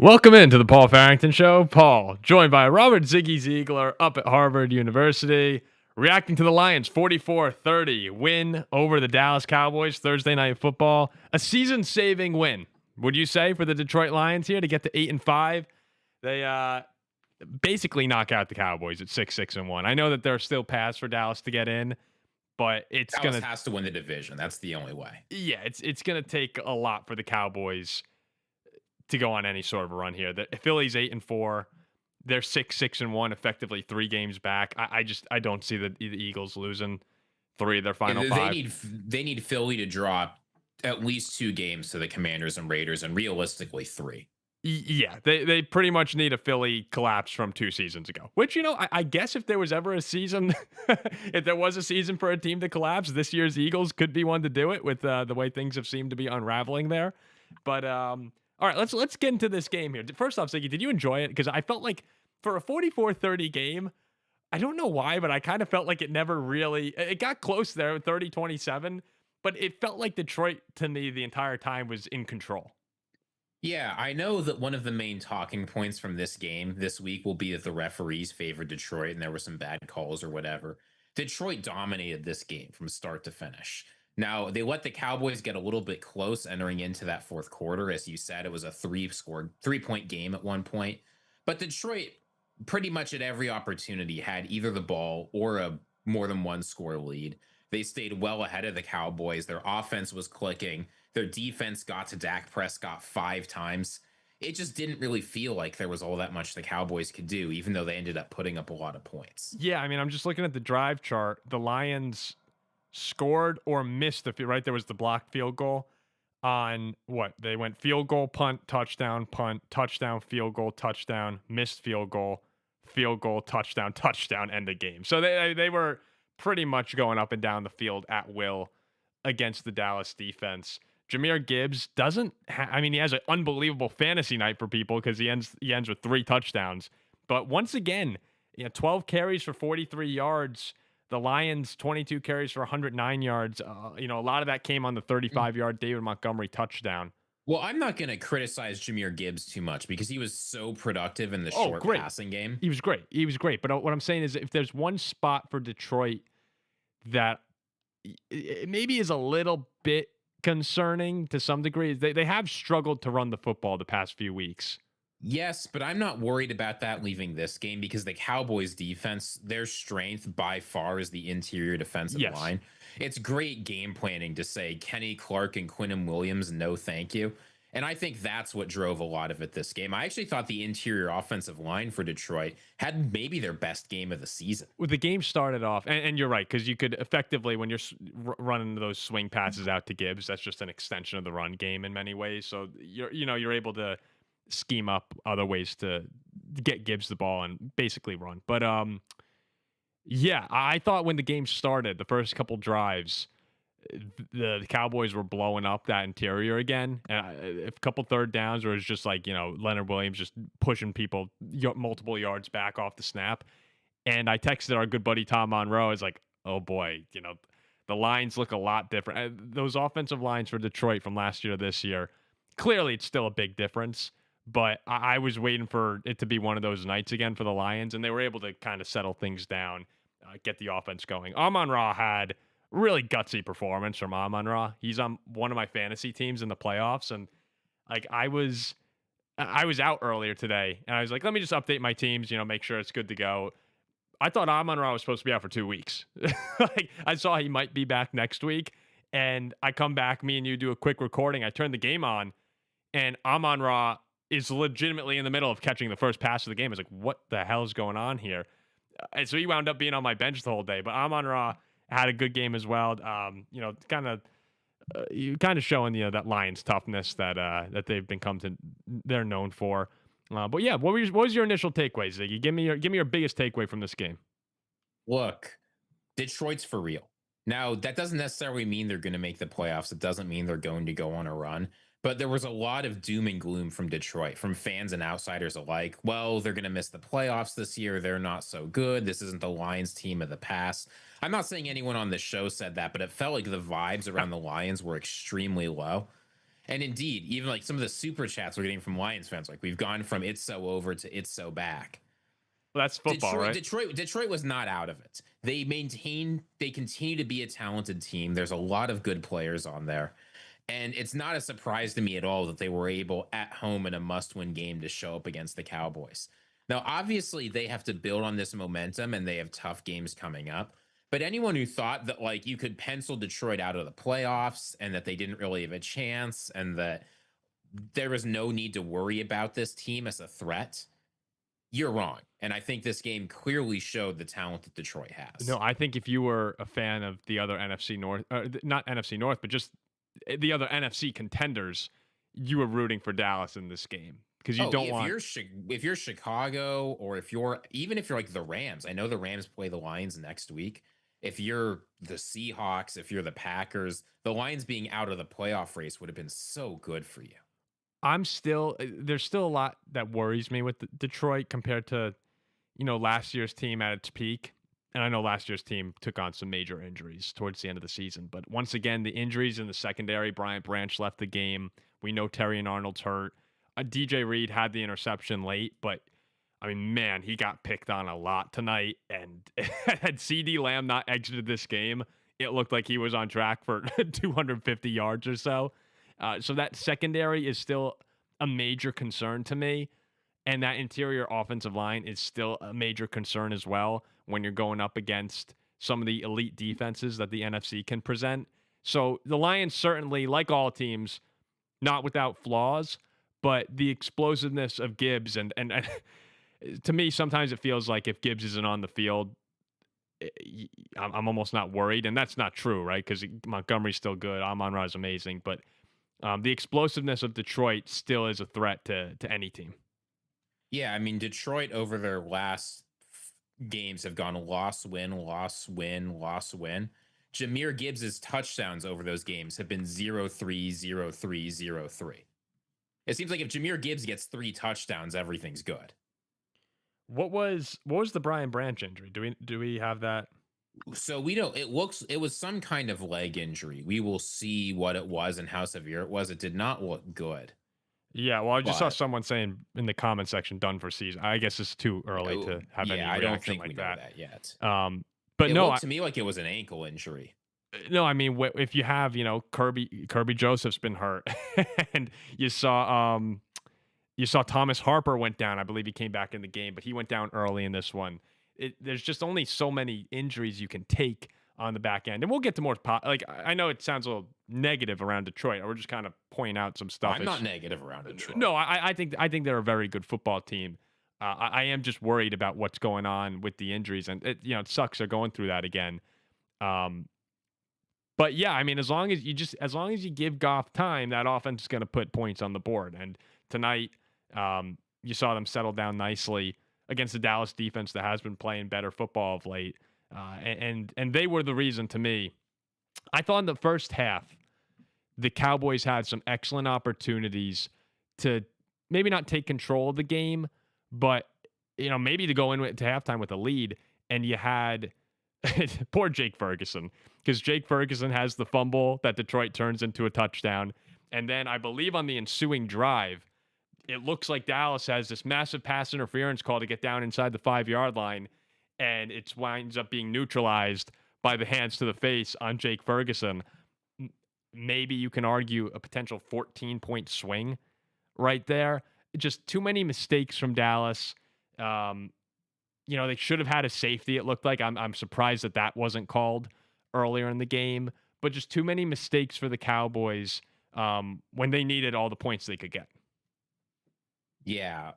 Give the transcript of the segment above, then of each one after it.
Welcome into the Paul Farrington Show. Paul, joined by Robert Ziggy Ziegler up at Harvard University, reacting to the Lions' 44-30 win over the Dallas Cowboys Thursday Night Football. A season-saving win, would you say, for the Detroit Lions here to get to 8-5? They basically knock out the Cowboys at 6-6-1. I know that there's still paths for Dallas to get in, but Dallas has to win the division. That's the only way. Yeah, it's gonna take a lot for the Cowboys to go on any sort of a run here. The Philly's 8-4. They're 6-6-1, effectively 3 games back. I don't see the Eagles losing 3 of their final 5. They need Philly to draw at least 2 games to the Commanders and Raiders, and realistically 3. Yeah, they pretty much need a Philly collapse from 2 seasons ago. Which, I guess if there was ever a season, if there was a season for a team to collapse, this year's Eagles could be one to do it with the way things have seemed to be unraveling there. But all right, let's get into this game here. First off, Ziggy, did you enjoy it? Because I felt like for a 44-30 game, I don't know why, but I kind of felt like it never really – it got close there, 30-27, but it felt like Detroit, to me, the entire time was in control. Yeah, I know that one of the main talking points from this game this week will be that the referees favored Detroit and there were some bad calls or whatever. Detroit dominated this game from start to finish. Now, they let the Cowboys get a little bit close entering into that fourth quarter. As you said, it was a 3-point game at one point. But Detroit, pretty much at every opportunity, had either the ball or a more than one score lead. They stayed well ahead of the Cowboys. Their offense was clicking. Their defense got to Dak Prescott 5 times. It just didn't really feel like there was all that much the Cowboys could do, even though they ended up putting up a lot of points. Yeah, I mean, I'm just looking at the drive chart. The Lions scored or missed the field, right? There was the blocked field goal on what? They went field goal, punt, touchdown, field goal, touchdown, missed field goal, touchdown, end of game. So they were pretty much going up and down the field at will against the Dallas defense. Jahmyr Gibbs doesn't he has an unbelievable fantasy night for people because he ends with 3 touchdowns. But once again, 12 carries for 43 yards. The Lions, 22 carries for 109 yards. A lot of that came on the 35-yard David Montgomery touchdown. Well, I'm not going to criticize Jahmyr Gibbs too much because he was so productive in the short passing game. He was great. But what I'm saying is if there's one spot for Detroit that it maybe is a little bit concerning to some degree, they have struggled to run the football the past few weeks. Yes, but I'm not worried about that leaving this game because the Cowboys defense, their strength by far is the interior defensive line. It's great game planning to say Kenny Clark and Quinnen Williams, no thank you. And I think that's what drove a lot of it this game. I actually thought the interior offensive line for Detroit had maybe their best game of the season. Well, the game started off, and you're right, because you could effectively, when you're running those swing passes out to Gibbs, that's just an extension of the run game in many ways. So you're able to scheme up other ways to get Gibbs the ball and basically run. But yeah, I thought when the game started, the first couple drives, the Cowboys were blowing up that interior again. A couple third downs where it's just like, Leonard Williams just pushing people multiple yards back off the snap. And I texted our good buddy Tom Monroe. I was like, oh boy, the lines look a lot different. Those offensive lines for Detroit from last year to this year, clearly it's still a big difference. But I was waiting for it to be one of those nights again for the Lions, and they were able to kind of settle things down, get the offense going. Amon-Ra had really gutsy performance from Amon-Ra. He's on one of my fantasy teams in the playoffs, and like I was out earlier today, and I was like, let me just update my teams, make sure it's good to go. I thought Amon-Ra was supposed to be out for 2 weeks. Like I saw he might be back next week, and I come back, me and you do a quick recording. I turn the game on, and Amon-Ra is legitimately in the middle of catching the first pass of the game. I was like, what the hell is going on here? And so he wound up being on my bench the whole day. But Amon-Ra had a good game as well. Kind of showing that Lions toughness that they've they're known for. But yeah, what was your initial takeaway, Ziggy? Give me your biggest takeaway from this game. Look, Detroit's for real. Now, that doesn't necessarily mean they're going to make the playoffs. It doesn't mean they're going to go on a run. But there was a lot of doom and gloom from Detroit, from fans and outsiders alike. Well, they're going to miss the playoffs this year. They're not so good. This isn't the Lions team of the past. I'm not saying anyone on this show said that, but it felt like the vibes around the Lions were extremely low. And indeed, even like some of the super chats we're getting from Lions fans, like we've gone from it's so over to it's so back. Well, that's football, right? Detroit was not out of it. They continue to be a talented team. There's a lot of good players on there. And it's not a surprise to me at all that they were able at home in a must-win game to show up against the Cowboys. Now, obviously, they have to build on this momentum and they have tough games coming up. But anyone who thought that like you could pencil Detroit out of the playoffs and that they didn't really have a chance and that there was no need to worry about this team as a threat, you're wrong. And I think this game clearly showed the talent that Detroit has. No, I think if you were a fan of the other NFC North, not NFC North, but just the other NFC contenders, you were rooting for Dallas in this game because you don't want. If you're Chicago, or if you're like the Rams, I know the Rams play the Lions next week. If you're the Seahawks, if you're the Packers, the Lions being out of the playoff race would have been so good for you. There's still a lot that worries me with Detroit compared to, last year's team at its peak. And I know last year's team took on some major injuries towards the end of the season. But once again, the injuries in the secondary, Bryant Branch left the game. We know Terry and Arnold's hurt. DJ Reed had the interception late, but I mean, man, he got picked on a lot tonight. And had CeeDee Lamb not exited this game, it looked like he was on track for 250 yards or so. So that secondary is still a major concern to me. And that interior offensive line is still a major concern as well when you're going up against some of the elite defenses that the NFC can present. So the Lions certainly, like all teams, not without flaws, but the explosiveness of Gibbs and to me, sometimes it feels like if Gibbs isn't on the field, I'm almost not worried. And that's not true, right? Because Montgomery's still good. Amon-Ra's amazing. But the explosiveness of Detroit still is a threat to any team. Yeah, I mean, Detroit over their last games have gone loss, win, loss, win, loss, win. Jahmyr Gibbs' touchdowns over those games have been 0-3, 0-3, 0-3. It seems like if Jahmyr Gibbs gets 3 touchdowns, everything's good. What was the Brian Branch injury? Do we have that? So we don't. It was some kind of leg injury. We will see what it was and how severe it was. It did not look good. Yeah, well, I just saw someone saying in the comment section, "Done for season." I guess it's too early to have any reaction I don't think like we that. know that yet. But it no, looked to me like it was an ankle injury. No, I mean, if you have, Kirby Joseph's been hurt, and you saw Thomas Harper went down. I believe he came back in the game, but he went down early in this one. There's just only so many injuries you can take on the back end, and we'll get to more. I know it sounds a little negative around Detroit. We're just kind of pointing out some stuff. I'm not negative around Detroit. No, I think they're a very good football team. I am just worried about what's going on with the injuries, and it sucks they're going through that again. But yeah, I mean, as long as you give Goff time, that offense is going to put points on the board. And tonight, you saw them settle down nicely against the Dallas defense that has been playing better football of late. And they were the reason to me. I thought in the first half, the Cowboys had some excellent opportunities to maybe not take control of the game, but maybe to go into halftime with a lead. And you had poor Jake Ferguson, because Jake Ferguson has the fumble that Detroit turns into a touchdown. And then I believe on the ensuing drive, it looks like Dallas has this massive pass interference call to get down inside the 5-yard line, and it winds up being neutralized by the hands to the face on Jake Ferguson. Maybe you can argue a potential 14-point swing right there. Just too many mistakes from Dallas. They should have had a safety, it looked like. I'm surprised that wasn't called earlier in the game. But just too many mistakes for the Cowboys when they needed all the points they could get. Yeah,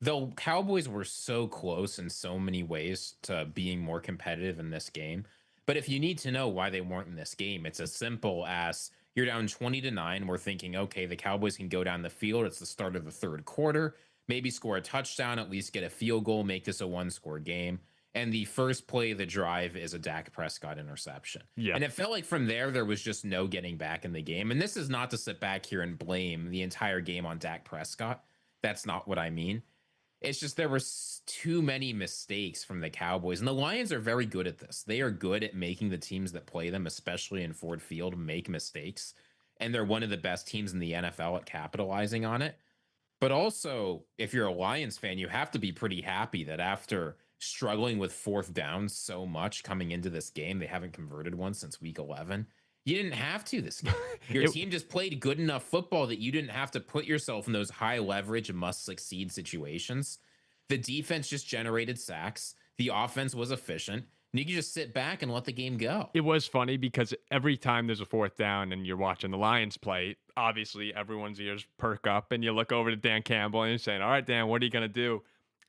the Cowboys were so close in so many ways to being more competitive in this game. But if you need to know why they weren't in this game, it's as simple as you're down 20-9. We're thinking, okay, the Cowboys can go down the field. It's the start of the third quarter. Maybe score a touchdown, at least get a field goal, make this a 1-score game. And the first play of the drive is a Dak Prescott interception. Yeah. And it felt like from there was just no getting back in the game. And this is not to sit back here and blame the entire game on Dak Prescott. That's not what I mean. It's just there were too many mistakes from the Cowboys. And the Lions are very good at this. They are good at making the teams that play them, especially in Ford Field, make mistakes. and they're one of the best teams in the NFL at capitalizing on it. But also, if you're a Lions fan, you have to be pretty happy that after struggling with fourth downs so much coming into this game, they haven't converted one since week 11. You didn't have to this game. Your team just played good enough football that you didn't have to put yourself in those high leverage and must succeed situations. The defense just generated sacks. The offense was efficient. And you can just sit back and let the game go. It was funny because every time there's a fourth down and you're watching the Lions play, obviously everyone's ears perk up and you look over to Dan Campbell and you're saying, all right, Dan, what are you going to do?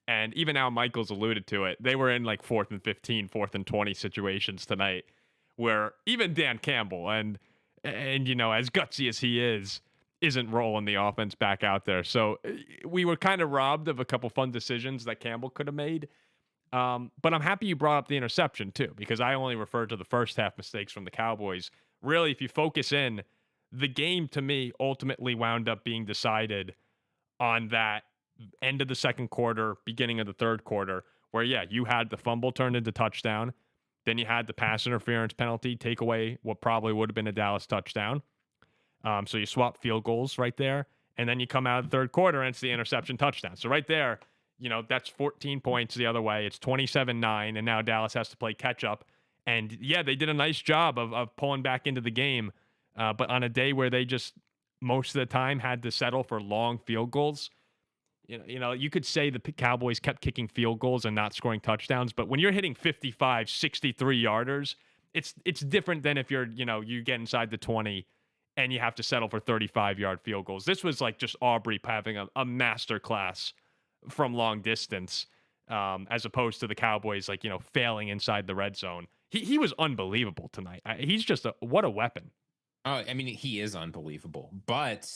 And even Al Michaels alluded to it. They were in like 4th and 15, 4th and 20 situations tonight where even Dan Campbell and you know, as gutsy as he is, isn't rolling the offense back out there. So we were kind of robbed of a couple fun decisions that Campbell could have made. But I'm happy you brought up the interception too, because I only referred to the first half mistakes from the Cowboys. Really, if you focus in, the game to me ultimately wound up being decided on that end of the second quarter, beginning of the third quarter, where, yeah, you had the fumble turned into touchdown. Then you had the pass interference penalty take away what probably would have been a Dallas touchdown. So you swap field goals right there. And then you come out of the third quarter and it's the interception touchdown. So right there, you know, that's 14 points the other way. It's 27-9, and now Dallas has to play catch up. And yeah, they did a nice job of pulling back into the game. But on a day where they just most of the time had to settle for long field goals, you know, you could say the Cowboys kept kicking field goals and not scoring touchdowns. But when you're hitting 55, 63-yarders, it's different than if you get inside the 20 and you have to settle for 35-yard field goals. This was like just Aubrey having a master class from long distance, as opposed to the Cowboys, like, you know, failing inside the red zone. He was unbelievable tonight. He's just what a weapon. Oh, I mean, he is unbelievable, but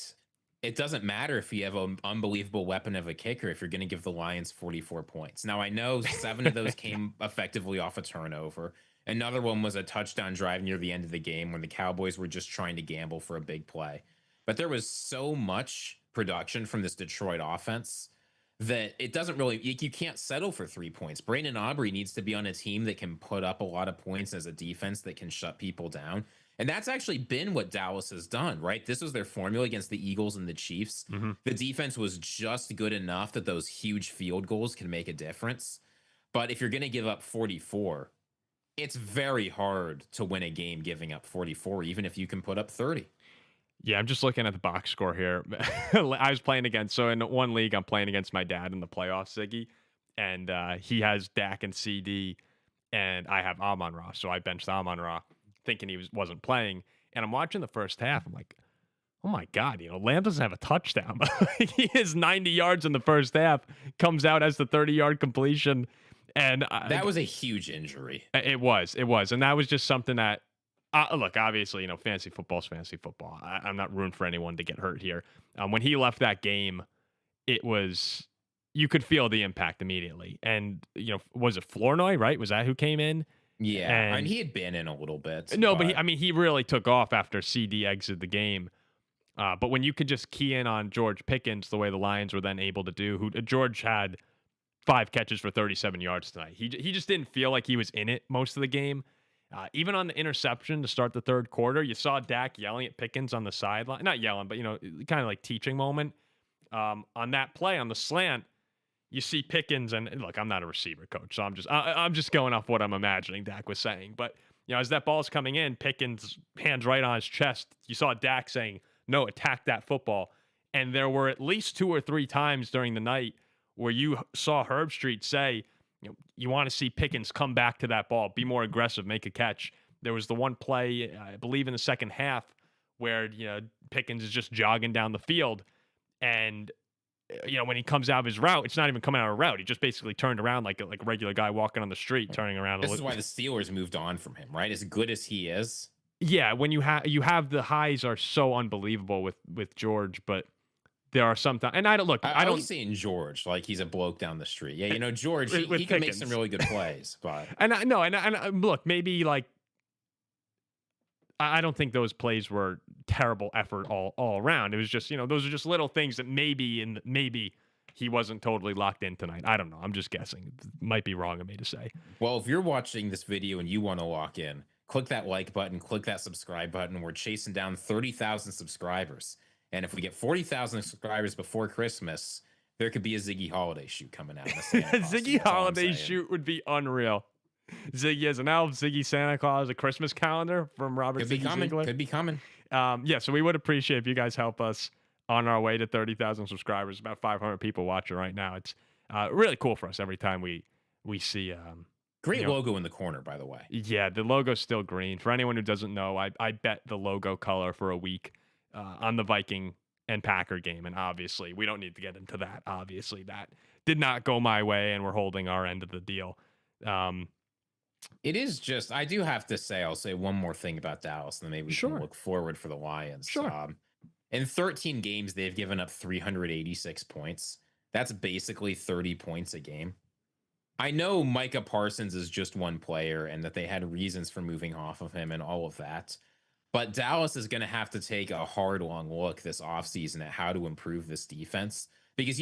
it doesn't matter if you have an unbelievable weapon of a kicker if you're going to give the Lions 44 points. Now, I know 7 of those came effectively off a turnover. Another one was a touchdown drive near the end of the game when the Cowboys were just trying to gamble for a big play. But there was so much production from this Detroit offense that it doesn't really, you can't settle for 3 points. Brandon Aubrey needs to be on a team that can put up a lot of points as a defense that can shut people down. And that's actually been what Dallas has done, right? This was their formula against the Eagles and the Chiefs. Mm-hmm. The defense was just good enough that those huge field goals can make a difference. But if you're going to give up 44, it's very hard to win a game giving up 44, even if you can put up 30. Yeah, I'm just looking at the box score here. I was playing against, so in one league, I'm playing against my dad in the playoffs, Ziggy, and he has Dak and CD, and I have Amon-Ra, so I benched Amon-Ra, thinking he wasn't playing, and I'm watching the first half. I'm like, oh my God, you know, Lamb doesn't have a touchdown. He has 90 yards in the first half, comes out as the 30-yard completion, and that was a huge injury. It was, and that was just something that. Look, obviously, you know, fantasy football's fantasy football. I'm not rooting for anyone to get hurt here. When he left that game, you could feel the impact immediately. And, you know, was it Flournoy, right? Was that who came in? Yeah, and he had been in a little bit. No, but he really took off after CD exited the game. But when you could just key in on George Pickens the way the Lions were then able to do, George had 5 catches for 37 yards tonight. He just didn't feel like he was in it most of the game. Even on the interception to start the third quarter, you saw Dak yelling at Pickens on the sideline. Not yelling, but, you know, kind of like teaching moment. On that play, on the slant, you see Pickens, and look, I'm not a receiver coach, so I'm just going off what I'm imagining Dak was saying. But, you know, as that ball's coming in, Pickens, hands right on his chest, you saw Dak saying, no, attack that football. And there were at least 2 or 3 times during the night where you saw Herbstreit say, you know, you want to see Pickens come back to that ball, be more aggressive, make a catch. There was the one play, I believe, in the second half where, you know, Pickens is just jogging down the field, and, you know, when he comes out of his route, it's not even coming out of a route. He just basically turned around like a regular guy walking on the street, turning around. This is why the Steelers moved on from him, right? As good as he is. Yeah, when you have the highs are so unbelievable with George, but there are some times, and I don't see George like he's a bloke down the street. Yeah, you know, George, he can make some really good plays, but look, maybe like I don't think those plays were terrible effort all around. It was just, you know, those are just little things that maybe he wasn't totally locked in tonight. I don't know. I'm just guessing. It might be wrong of me to say. Well, if you're watching this video and you want to lock in, click that like button, click that subscribe button. We're chasing down 30,000 subscribers. And if we get 40,000 subscribers before Christmas, there could be a Ziggy holiday shoot coming out in the Santa costume. Ziggy That's all I'm holiday saying. shoot would be unreal. Ziggy as an elf, Ziggy Santa Claus, a Christmas calendar from Robert Could be Ziggy coming. Ziegler. Could be coming. Yeah, so we would appreciate if you guys help us on our way to 30,000 subscribers. About 500 people watching right now. It's really cool for us every time we see. Great logo in the corner, by the way. Yeah, the logo's still green. For anyone who doesn't know, I bet the logo color for a week on the Viking and Packer game, and obviously we don't need to get into that. Obviously, that did not go my way, and we're holding our end of the deal. It is just, I do have to say, I'll say one more thing about Dallas, and then maybe we can look forward for the Lions. Sure. In 13 games, they've given up 386 points. That's basically 30 points a game. I know Micah Parsons is just one player and that they had reasons for moving off of him and all of that. But Dallas is going to have to take a hard, long look this offseason at how to improve this defense, because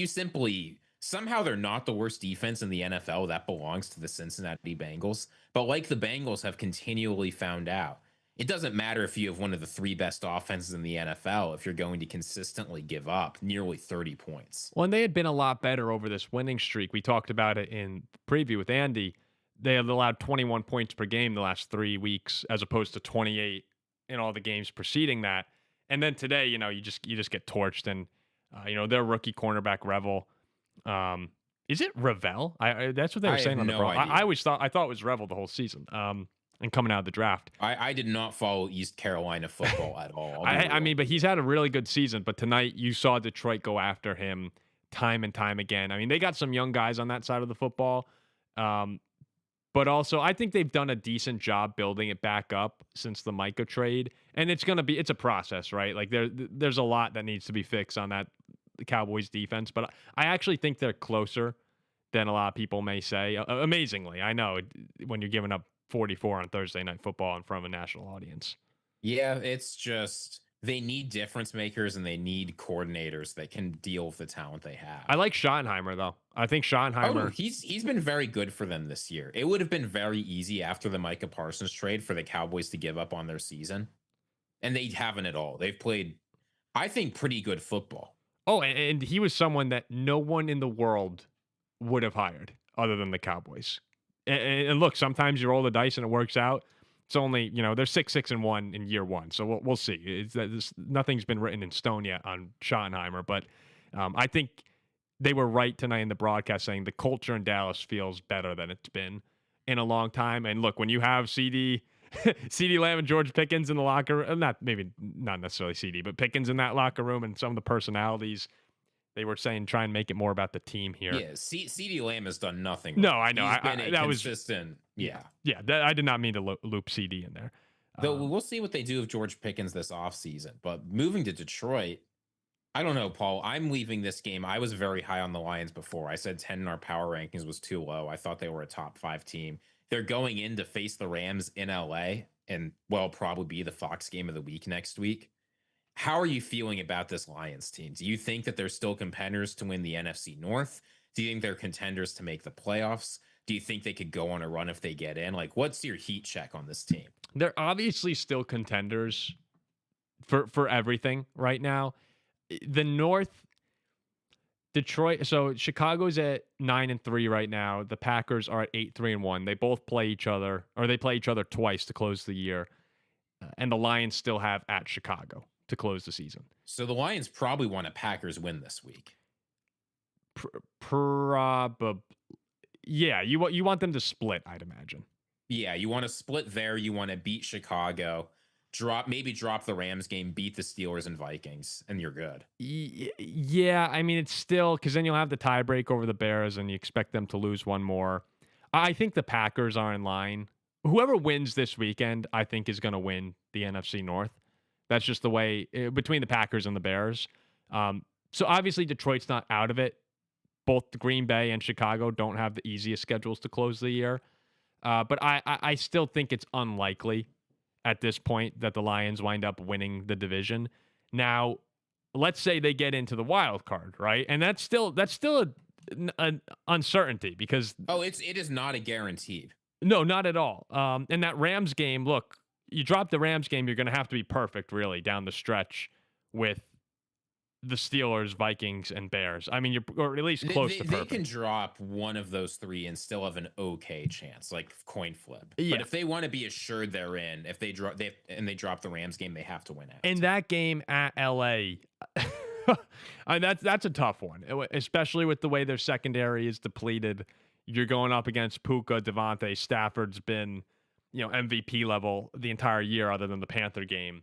somehow they're not the worst defense in the NFL. That belongs to the Cincinnati Bengals. But like the Bengals have continually found out, it doesn't matter if you have one of the 3 best offenses in the NFL if you're going to consistently give up nearly 30 points. Well, and they had been a lot better over this winning streak. We talked about it in preview with Andy. They had allowed 21 points per game the last 3 weeks, as opposed to 28 in all the games preceding that. And then today, you just get torched, and their rookie cornerback Revel. Is it Revel? That's what they were saying on the bro. I always thought it was Revel the whole season. And coming out of the draft, I did not follow East Carolina football at all. I mean, but he's had a really good season. But tonight, you saw Detroit go after him time and time again. I mean, they got some young guys on that side of the football. But also, I think they've done a decent job building it back up since the Micah trade. And it's a process, right? Like there's a lot that needs to be fixed on that the Cowboys defense. But I actually think they're closer than a lot of people may say. Amazingly, I know when you're giving up 44 on Thursday Night Football in front of a national audience. Yeah, it's just they need difference makers and they need coordinators that can deal with the talent they have. I like Schottenheimer, though. I think Schottenheimer. He's been very good for them this year. It would have been very easy after the Micah Parsons trade for the Cowboys to give up on their season, and they haven't at all. They've played, I think, pretty good football. Oh, and he was someone that no one in the world would have hired other than the Cowboys. And look, sometimes you roll the dice and it works out. It's only, they're 6-6-1 in year one. So we'll see. Nothing's been written in stone yet on Schottenheimer. But I think they were right tonight in the broadcast saying the culture in Dallas feels better than it's been in a long time. And look, when you have CeeDee Lamb and George Pickens in the locker room, not necessarily CeeDee, but Pickens in that locker room and some of the personalities, they were saying try and make it more about the team here. Yeah, CeeDee Lamb has done nothing. No, I know. That was consistent. Yeah. I did not mean to loop CeeDee in there. Though we'll see what they do with George Pickens this offseason. But moving to Detroit, I don't know, Paul. I'm leaving this game. I was very high on the Lions before. I said 10 in our power rankings was too low. I thought they were a top 5 team. They're going in to face the Rams in LA and, probably be the Fox game of the week next week. How are you feeling about this Lions team? Do you think that they're still contenders to win the NFC North? Do you think they're contenders to make the playoffs? Do you think they could go on a run if they get in? Like, what's your heat check on this team? They're obviously still contenders for everything right now. The North, Detroit, so Chicago's at 9-3 right now. The Packers are at 8-3-1. They both play each other, or they play each other twice to close the year. And the Lions still have at Chicago to close the season. So the Lions probably want a Packers win this week. Probably. Yeah, you want them to split, I'd imagine. Yeah, you want to split there. You want to beat Chicago, drop the Rams game, beat the Steelers and Vikings, and you're good. Yeah, I mean, it's still, because then you'll have the tiebreak over the Bears, and you expect them to lose one more. I think the Packers are in line. Whoever wins this weekend, I think, is going to win the NFC North. That's just the way between the Packers and the Bears. So obviously Detroit's not out of it. Both Green Bay and Chicago don't have the easiest schedules to close the year. But I still think it's unlikely at this point that the Lions wind up winning the division. Now, let's say they get into the wild card, right? And that's still an uncertainty because it is not a guarantee. No, not at all. And that Rams game, look, you drop the Rams game, you're going to have to be perfect, really, down the stretch with the Steelers, Vikings, and Bears. I mean, you're or at least close to They can perfect. drop one of those three and still have an okay chance, like coin flip. But Yeah. if they want to be assured they're in, if they drop the Rams game, they have to win In out. that game at LA, I mean, that's a tough one, especially with the way their secondary is depleted. You're going up against Puka, Devontae. Stafford's been, MVP level the entire year, other than the Panther game.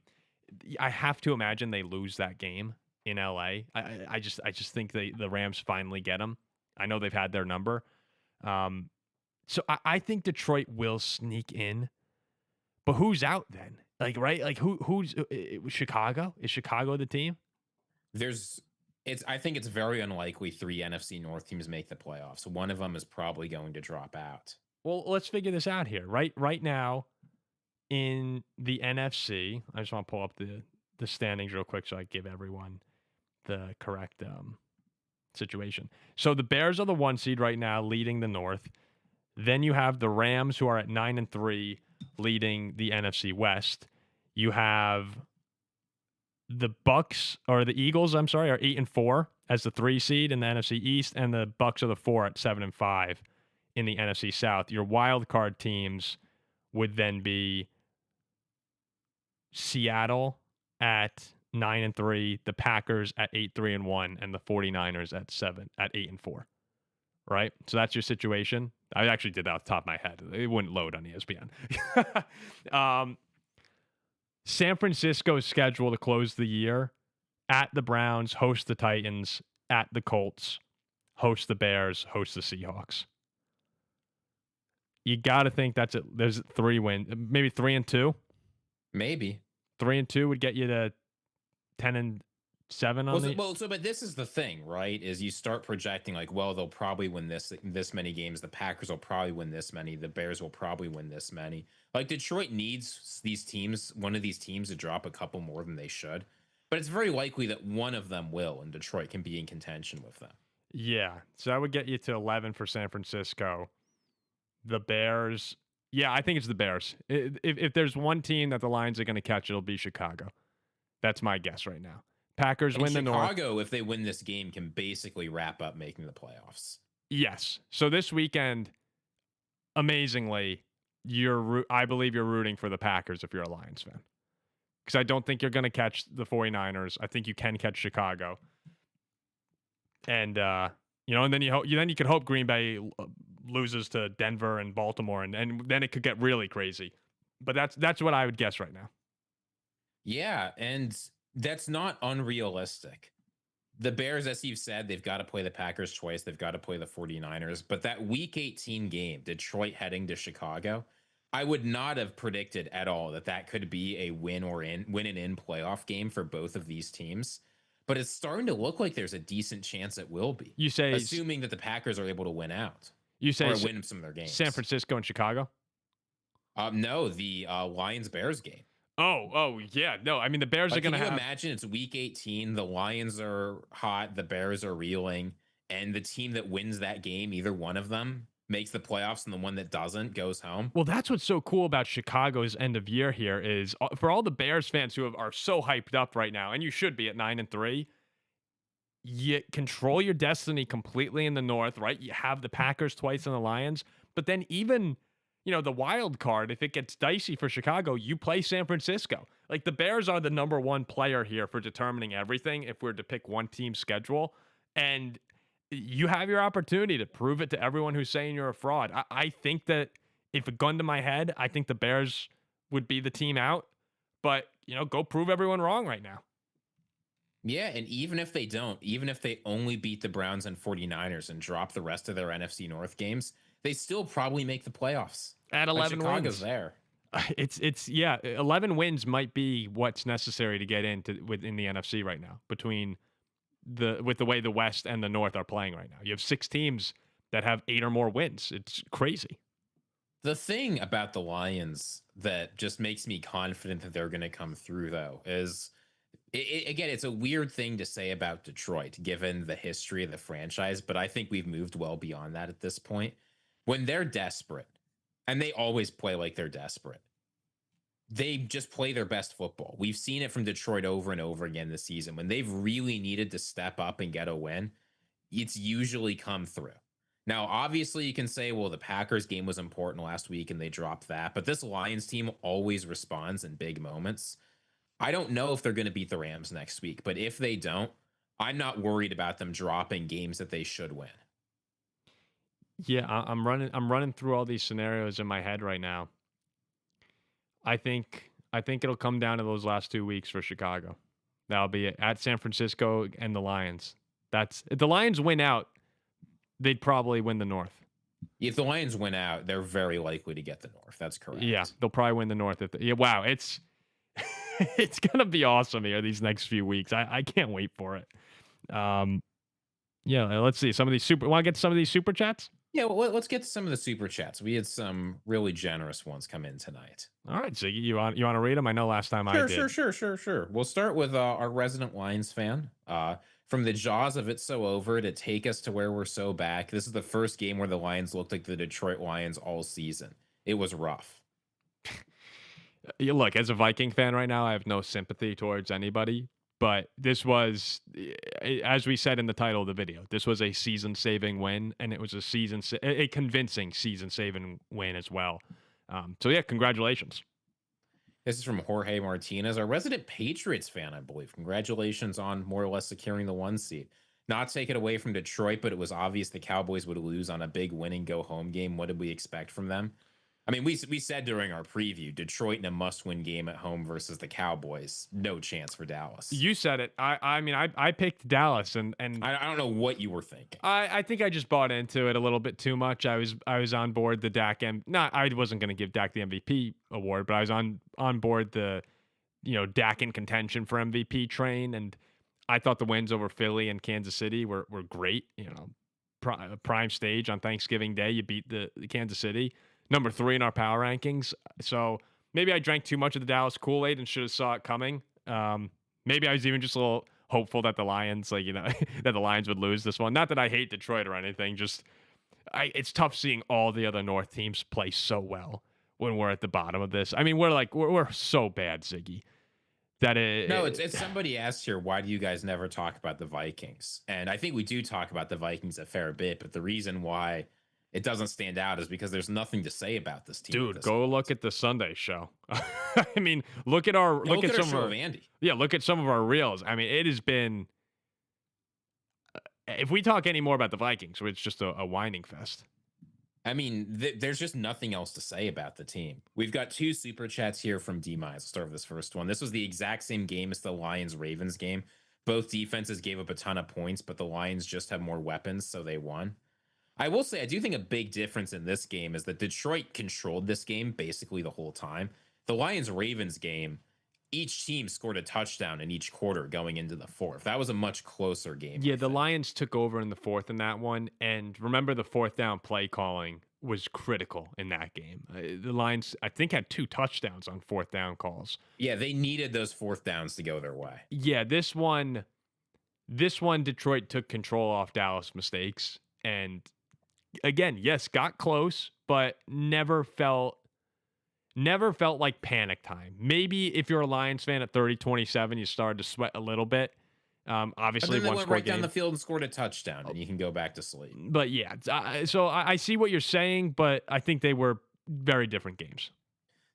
I have to imagine they lose that game in LA. I just think the Rams finally get them. I know they've had their number. Um, so I think Detroit will sneak in, but who's out then? Like, right? Like who's Chicago? Is Chicago the team? There's it's I think it's very unlikely three NFC North teams make the playoffs. One of them is probably going to drop out. Well, let's figure this out here. Right now in the NFC, I just want to pull up the standings real quick so I give everyone the correct situation. So the Bears are the 1 seed right now, leading the North. Then you have the Rams, who are at 9-3, leading the NFC West. You have the Bucks or the Eagles, I'm sorry, are 8-4 as the 3 seed in the NFC East, and the Bucks are the 4 at 7-5 in the NFC South. Your wild card teams would then be Seattle at 9-3, the Packers at 8-3-1, and the 49ers at 8-4. Right? So that's your situation. I actually did that off the top of my head. It wouldn't load on ESPN. San Francisco's schedule to close the year: at the Browns, host the Titans; at the Colts, host the Bears; host the Seahawks. You got to think that's it. There's 3 wins, maybe 3-2. Maybe. 3-2 would get you to 10-7 on but this is the thing, right? Is you start projecting like, well, they'll probably win this many games. The Packers will probably win this many. The Bears will probably win this many. Like Detroit needs one of these teams to drop a couple more than they should. But it's very likely that one of them will, and Detroit can be in contention with them. Yeah. So that would get you to 11 for San Francisco. The Bears. Yeah, I think it's the Bears. If there's one team that the Lions are going to catch, it'll be Chicago. That's my guess right now. Packers win the North. Chicago, if they win this game, can basically wrap up making the playoffs. Yes. So this weekend, amazingly, I believe you're rooting for the Packers if you're a Lions fan. Because I don't think you're going to catch the 49ers. I think you can catch Chicago. And and then you could hope Green Bay loses to Denver and Baltimore, and then it could get really crazy. But that's what I would guess right now. Yeah, and that's not unrealistic. The Bears, as you've said, they've got to play the Packers twice. They've got to play the 49ers. But that Week 18 game, Detroit heading to Chicago, I would not have predicted at all that could be a win and in playoff game for both of these teams. But it's starting to look like there's a decent chance it will be. You say, assuming that the Packers are able to win out. You say or win some of their games. San Francisco and Chicago? No, the Lions-Bears game. Oh, yeah. No, I mean, the Bears are going to have... Can you imagine it's Week 18, the Lions are hot, the Bears are reeling, and the team that wins that game, either one of them, makes the playoffs, and the one that doesn't goes home? Well, that's what's so cool about Chicago's end of year here is, for all the Bears fans who are so hyped up right now, and you should be at 9-3, you control your destiny completely in the North, right? You have the Packers twice and the Lions, but then even... the wild card, if it gets dicey for Chicago, you play San Francisco. Like, the Bears are the number one player here for determining everything if we're to pick one team's schedule. And you have your opportunity to prove it to everyone who's saying you're a fraud. I think that if a gun to my head, I think the Bears would be the team out. But, go prove everyone wrong right now. Yeah, and even if they don't, even if they only beat the Browns and 49ers and drop the rest of their NFC North games, they still probably make the playoffs. At 11 Chicago's wins. There. It's 11 wins might be what's necessary to get within the NFC right now, with the way the West and the North are playing right now. You have 6 teams that have 8 or more wins. It's crazy. The thing about the Lions that just makes me confident that they're going to come through, though, is again, it's a weird thing to say about Detroit, given the history of the franchise, but I think we've moved well beyond that at this point. When they're desperate, And they always play like they're desperate. They just play their best football. We've seen it from Detroit over and over again this season. When they've really needed to step up and get a win, it's usually come through. Now, obviously, you can say, well, the Packers game was important last week and they dropped that. But this Lions team always responds in big moments. I don't know if they're going to beat the Rams next week, but if they don't, I'm not worried about them dropping games that they should win. Yeah, I'm running through all these scenarios in my head right now. I think it'll come down to those last 2 weeks for Chicago. That'll be it, at San Francisco and the Lions. That's if the Lions win out, they'd probably win the North. If the Lions win out, they're very likely to get the North. That's correct. Yeah, they'll probably win the North. Wow, it's it's gonna be awesome here these next few weeks. I can't wait for it. Yeah, let's see some of these super. Want to get some of these super chats? Yeah, well, let's get to some of the super chats. We had some really generous ones come in tonight. All right, Ziggy, you want to read them? I know last time I did. Sure. We'll start with our resident Lions fan. From the jaws of It's So Over to take us to where we're so back. This is the first game where the Lions looked like the Detroit Lions all season. It was rough. Look, as a Viking fan right now, I have no sympathy towards anybody. But this was, as we said in the title of the video, this was a season-saving win, and it was a convincing season-saving win as well. So yeah, congratulations. This is from Jorge Martinez, our resident Patriots fan, I believe. Congratulations on more or less securing the 1 seed. Not take it away from Detroit, but it was obvious the Cowboys would lose on a big winning go-home game. What did we expect from them? I mean, we said during our preview, Detroit in a must-win game at home versus the Cowboys. No chance for Dallas. You said it. I picked Dallas, and I don't know what you were thinking. I think I just bought into it a little bit too much. I was on board the Dak I wasn't going to give Dak the MVP award, but I was on board the Dak in contention for MVP train, and I thought the wins over Philly and Kansas City were great. Prime stage on Thanksgiving Day, you beat the Kansas City. Number 3 in our power rankings. So maybe I drank too much of the Dallas Kool-Aid and should have saw it coming. Maybe I was even just a little hopeful that the Lions, that the Lions would lose this one. Not that I hate Detroit or anything. Just it's tough seeing all the other North teams play so well when we're at the bottom of this. I mean, we're so bad, Ziggy. It's somebody asked here, why do you guys never talk about the Vikings? And I think we do talk about the Vikings a fair bit, but the reason why it doesn't stand out is because there's nothing to say about this team. Dude, go look at the Sunday show. I mean, look at some of our Andy. Yeah, look at some of our reels. I mean, it has been. If we talk any more about the Vikings, it's just a whining fest. I mean, there's just nothing else to say about the team. We've got 2 super chats here from D-Mize. Let's start with this first one. This was the exact same game as the Lions-Ravens game. Both defenses gave up a ton of points, but the Lions just have more weapons, so they won. I will say, I do think a big difference in this game is that Detroit controlled this game basically the whole time. The Lions-Ravens game, each team scored a touchdown in each quarter going into the 4th. That was a much closer game. Yeah, the Lions took over in the 4th in that one. And remember, the 4th down play calling was critical in that game. The Lions, I think, had 2 touchdowns on 4th down calls. Yeah, they needed those 4th downs to go their way. Yeah, this one, Detroit took control off Dallas mistakes. And again, yes, got close, but never felt like panic time. Maybe if you're a Lions fan at 30-27, you started to sweat a little bit. Obviously, but then they went right down the field and scored a touchdown, and you can go back to sleep. But yeah, so I see what you're saying, but I think they were very different games.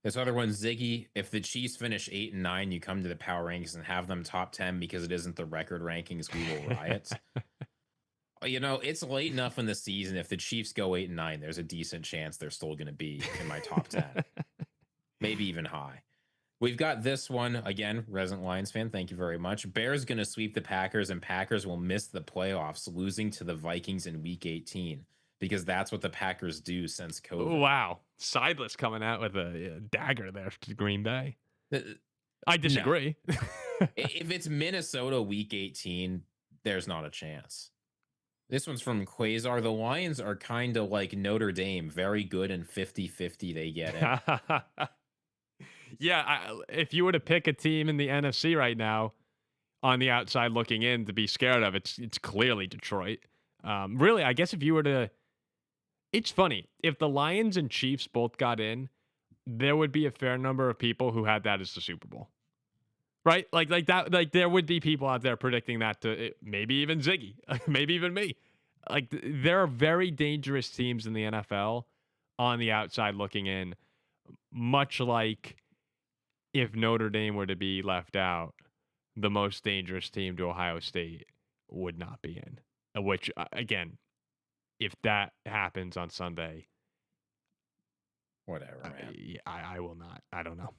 This other one, Ziggy, if the Chiefs finish 8-9, you come to the power rankings and have them top 10 because it isn't the record rankings, we will riot. It's late enough in the season. If the Chiefs go 8-9, there's a decent chance they're still going to be in my top 10. Maybe even high. We've got this one, again, resident Lions fan, thank you very much. Bears going to sweep the Packers, and Packers will miss the playoffs, losing to the Vikings in Week 18, because that's what the Packers do since COVID. Oh, wow. Sideless coming out with a dagger there to Green Bay. I disagree. No. If it's Minnesota Week 18, there's not a chance. This one's from Quasar. The Lions are kind of like Notre Dame, very good and 50-50 they get it. Yeah, if you were to pick a team in the NFC right now on the outside looking in to be scared of, it's clearly Detroit. Really, I guess if you were to It's funny. If the Lions and Chiefs both got in, there would be a fair number of people who had that as the Super Bowl. Right? Like that, like there would be people out there predicting that to maybe even Ziggy, maybe even me. Like there are very dangerous teams in the NFL on the outside looking in, much like if Notre Dame were to be left out, the most dangerous team to Ohio State would not be in. Which again, if that happens on Sunday, Whatever, man. I will not. I don't know.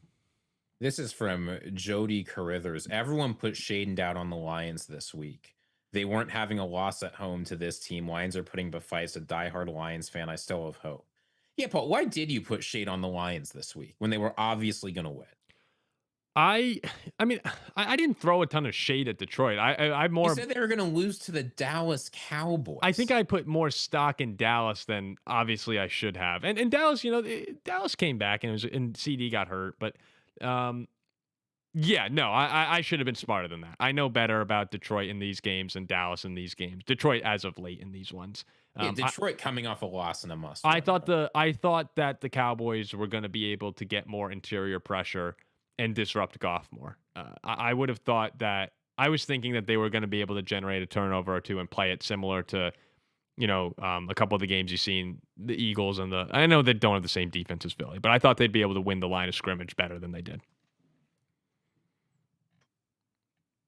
This is from Jody Carithers. Everyone put Shaden down on the Lions this week. They weren't having a loss at home to this team. Lions are putting Befeist, a diehard Lions fan. I still have hope. Yeah, Paul, why did you put shade on the Lions this week when they were obviously going to win? I mean, I didn't throw a ton of shade at Detroit. I more. You said they were going to lose to the Dallas Cowboys. I think I put more stock in Dallas than obviously I should have. And Dallas, Dallas came back and CD got hurt, but yeah, no, I should have been smarter than that. I know better about Detroit in these games and Dallas in these games. Detroit as of late in these ones. Detroit coming off a loss and a must. I thought that the Cowboys were going to be able to get more interior pressure and disrupt Goff more. I would have thought that. I was thinking that they were going to be able to generate a turnover or two and play it similar to, a couple of the games you've seen the Eagles and I know they don't have the same defense as Philly, but I thought they'd be able to win the line of scrimmage better than they did.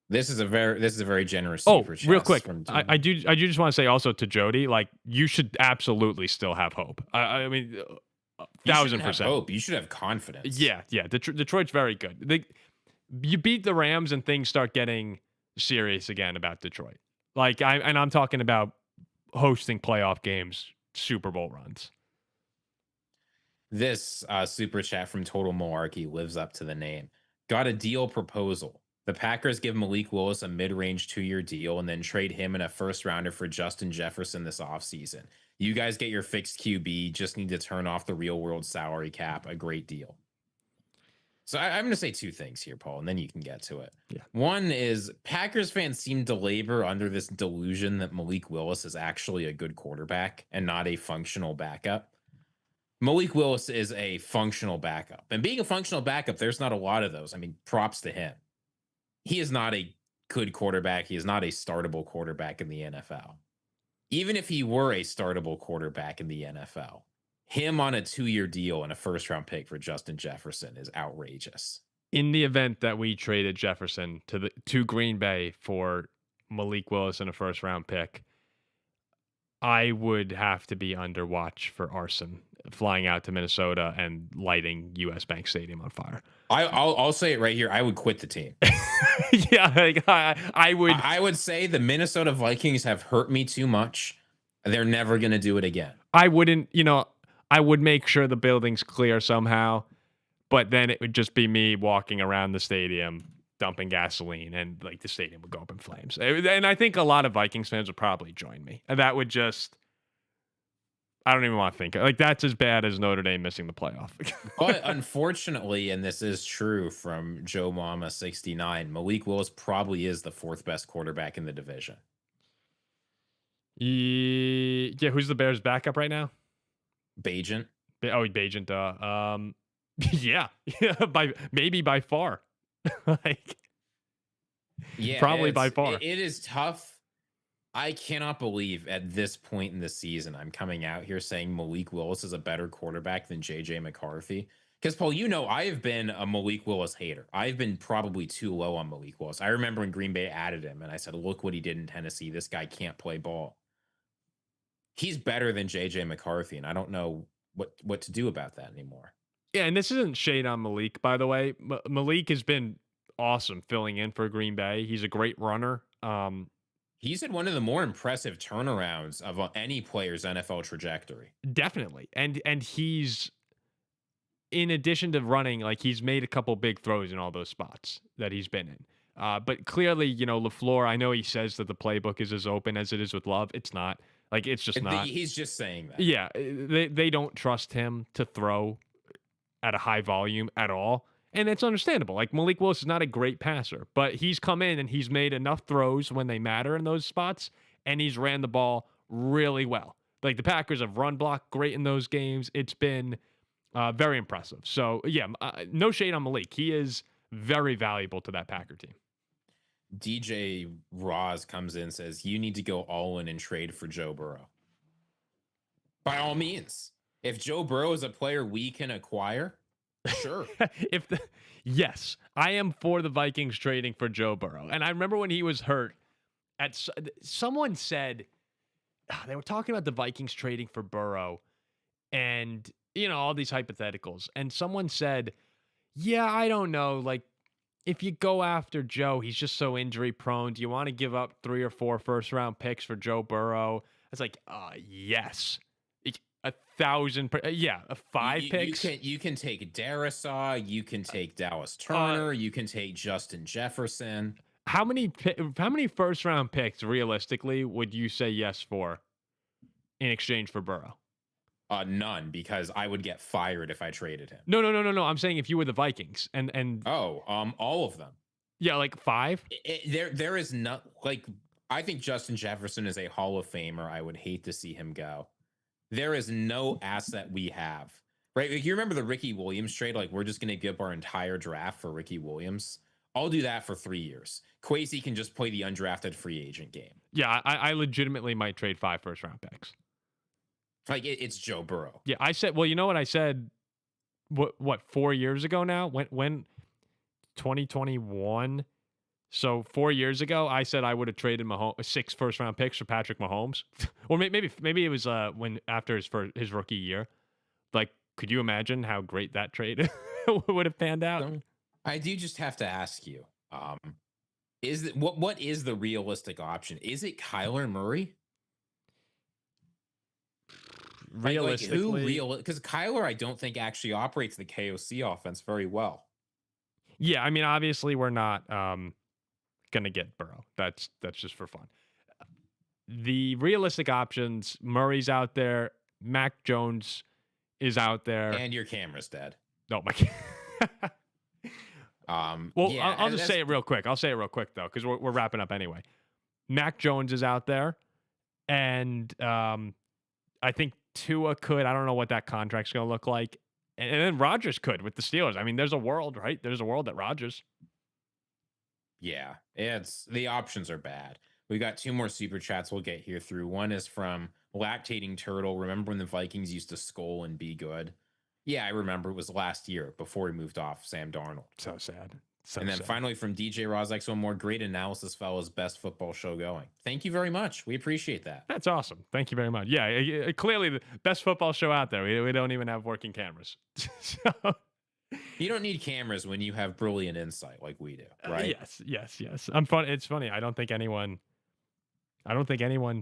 This is a very generous. Real quick, I do just want to say also to Jody, like you should absolutely still have hope. I mean, 1,000%. Hope you should have confidence. Yeah. Detroit's very good. You beat the Rams and things start getting serious again about Detroit. Like I'm talking about hosting playoff games, Super Bowl runs. This super chat from Total Malarkey lives up to the name. Got a deal proposal. The Packers give Malik Willis a mid-range 2-year deal and then trade him in a first-rounder for Justin Jefferson this offseason. You guys get your fixed QB, just need to turn off the real-world salary cap. A great deal. So I'm going to say two things here, Paul, and then you can get to it. Yeah. One is Packers fans seem to labor under this delusion that Malik Willis is actually a good quarterback and not a functional backup. Malik Willis is a functional backup. And being a functional backup, there's not a lot of those. I mean, props to him. He is not a good quarterback. He is not a startable quarterback in the NFL. Even if he were a startable quarterback in the NFL, him on a 2-year deal and a first-round pick for Justin Jefferson is outrageous. In the event that we traded Jefferson to Green Bay for Malik Willis and a first-round pick, I would have to be under watch for arson, flying out to Minnesota and lighting US Bank Stadium on fire. I'll say it right here. I would quit the team. Yeah, like, I would. I would say the Minnesota Vikings have hurt me too much. They're never going to do it again. I wouldn't, I would make sure the building's clear somehow, but then it would just be me walking around the stadium, dumping gasoline, and like the stadium would go up in flames. And I think a lot of Vikings fans would probably join me. And that would just, I don't even want to think. Like, that's as bad as Notre Dame missing the playoff. But unfortunately, and this is true from Joe Mama 69, Malik Willis probably is the 4th best quarterback in the division. Yeah, who's the Bears' backup right now? Bagent. Bagent. Yeah, by far. Like, yeah, probably by far. It is tough. I cannot believe at this point in the season I'm coming out here saying Malik Willis is a better quarterback than JJ McCarthy. Because, Paul, I have been a Malik Willis hater. I've been probably too low on Malik Willis. I remember when Green Bay added him, and I said, look what he did in Tennessee. This guy can't play ball. He's better than JJ McCarthy, and I don't know what to do about that anymore. Yeah, and this isn't shade on Malik, by the way. Malik has been awesome filling in for Green Bay. He's a great runner. He's had one of the more impressive turnarounds of any player's NFL trajectory. Definitely. And he's, in addition to running, like he's made a couple big throws in all those spots that he's been in. But clearly, LaFleur, I know he says that the playbook is as open as it is with Love. It's not. Like, it's just not. He's just saying that. Yeah. They don't trust him to throw at a high volume at all. And it's understandable. Like, Malik Willis is not a great passer, but he's come in and he's made enough throws when they matter in those spots, and he's ran the ball really well. Like the Packers have run block great in those games. It's been very impressive. So yeah, no shade on Malik. He is very valuable to that Packer team. DJ Roz comes in and says, you need to go all in and trade for Joe Burrow. By all means. If Joe Burrow is a player we can acquire, sure. Yes, I am for the Vikings trading for Joe Burrow. And I remember when he was hurt, someone said, they were talking about the Vikings trading for Burrow and, all these hypotheticals. And someone said, yeah, I don't know. Like, if you go after Joe, he's just so injury prone. Do you want to give up 3 or 4 first round picks for Joe Burrow? It's like, yes. 1,000, 5 picks. You can take Darisaw. You can take Dallas Turner. You can take Justin Jefferson. How many first round picks realistically would you say yes for in exchange for Burrow? None, because I would get fired if I traded him. No. I'm saying if you were the Vikings and all of them. Yeah, like 5. There is not like I think Justin Jefferson is a Hall of Famer. I would hate to see him go. There is no asset we have, right? Like, you remember the Ricky Williams trade? Like, we're just going to give up our entire draft for Ricky Williams. I'll do that for 3 years. Kwesi can just play the undrafted free agent game. Yeah, I legitimately might trade 5 first round picks. Like, it's Joe Burrow. Yeah, I said, well, you know what I said, what 4 years ago now? When 2021? So 4 years ago, I said I would have traded 6 first round picks for Patrick Mahomes. Or maybe it was when after his rookie year. Like, could you imagine how great that trade would have panned out? I do just have to ask you, what is the realistic option? Is it Kyler Murray? Realistically, because Kyler, I don't think actually operates the KOC offense very well. Yeah, I mean, obviously we're not gonna get Burrow. That's just for fun. The realistic options: Murray's out there, Mac Jones is out there, and your camera's dead. No, my. Well, I'll just say it real quick. I'll say it real quick though, because we're wrapping up anyway. Mac Jones is out there, and I think Tua could. I don't know what that contract's going to look like. And then Rodgers could with the Steelers. I mean, there's a world, right? There's a world at Rodgers. Yeah, the options are bad. We got 2 more super chats we'll get here through. One is from Lactating Turtle. Remember when the Vikings used to skull and be good? Yeah, I remember. It was last year before he moved off Sam Darnold. So sad. And then finally from DJ Rozak, so more great analysis, fellas. Best football show going. Thank you very much. We appreciate that. That's awesome. Thank you very much. Yeah, clearly the best football show out there. We don't even have working cameras. So, you don't need cameras when you have brilliant insight like we do, right? Yes. It's funny. I don't think anyone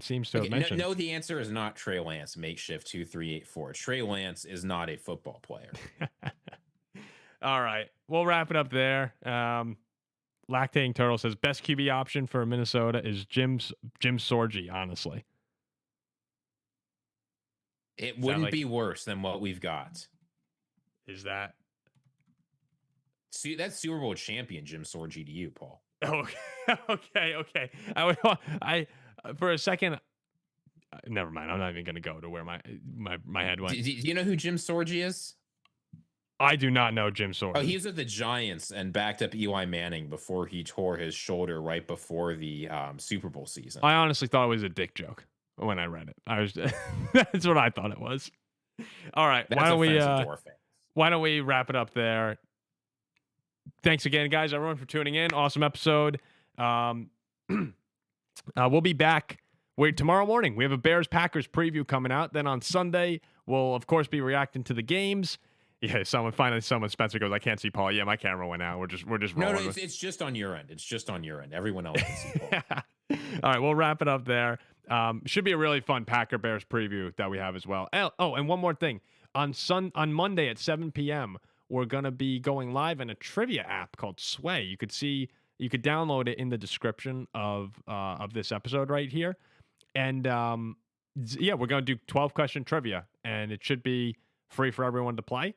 seems to have mentioned. No, the answer is not Trey Lance, makeshift 2384. Trey Lance is not a football player. All right. We'll wrap it up there. Lactating Turtle says best QB option for Minnesota is Jim Sorgi, honestly. It wouldn't be worse than what we've got. Is that? See, that's Super Bowl champion Jim Sorgi to you, Paul. Oh, okay. I for a second, never mind. I'm not even going to go to where my head went. Do you know who Jim Sorgi is? I do not know Jim Sorgi. Oh, he was at the Giants and backed up Eli Manning before he tore his shoulder right before the Super Bowl season. I honestly thought it was a dick joke when I read it. That's what I thought it was. All right. Why don't we wrap it up there? Thanks again, guys, everyone, for tuning in. Awesome episode. We'll be back tomorrow morning. We have a Bears-Packers preview coming out. Then on Sunday, we'll, of course, be reacting to the games. Yeah, Spencer goes, I can't see Paul. Yeah, my camera went out. We're just rolling. No, it's just on your end. It's just on your end. Everyone else can see Paul. All right, we'll wrap it up there. Should be a really fun Packer-Bears preview that we have as well. Oh, and one more thing. On Monday at 7 p.m., we're going to be going live in a trivia app called Sway. You could download it in the description of this episode right here. And we're going to do 12-question trivia, and it should be free for everyone to play.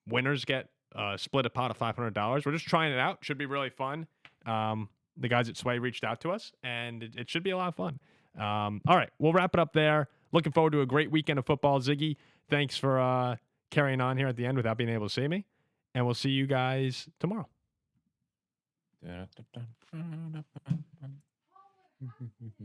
Winners get split a pot of $500. We're just trying it out. Should be really fun. The guys at Sway reached out to us, and it should be a lot of fun. All right, we'll wrap it up there. looking forward to a great weekend of football. Ziggy, thanks for carrying on here at the end without being able to see me. And we'll see you guys tomorrow.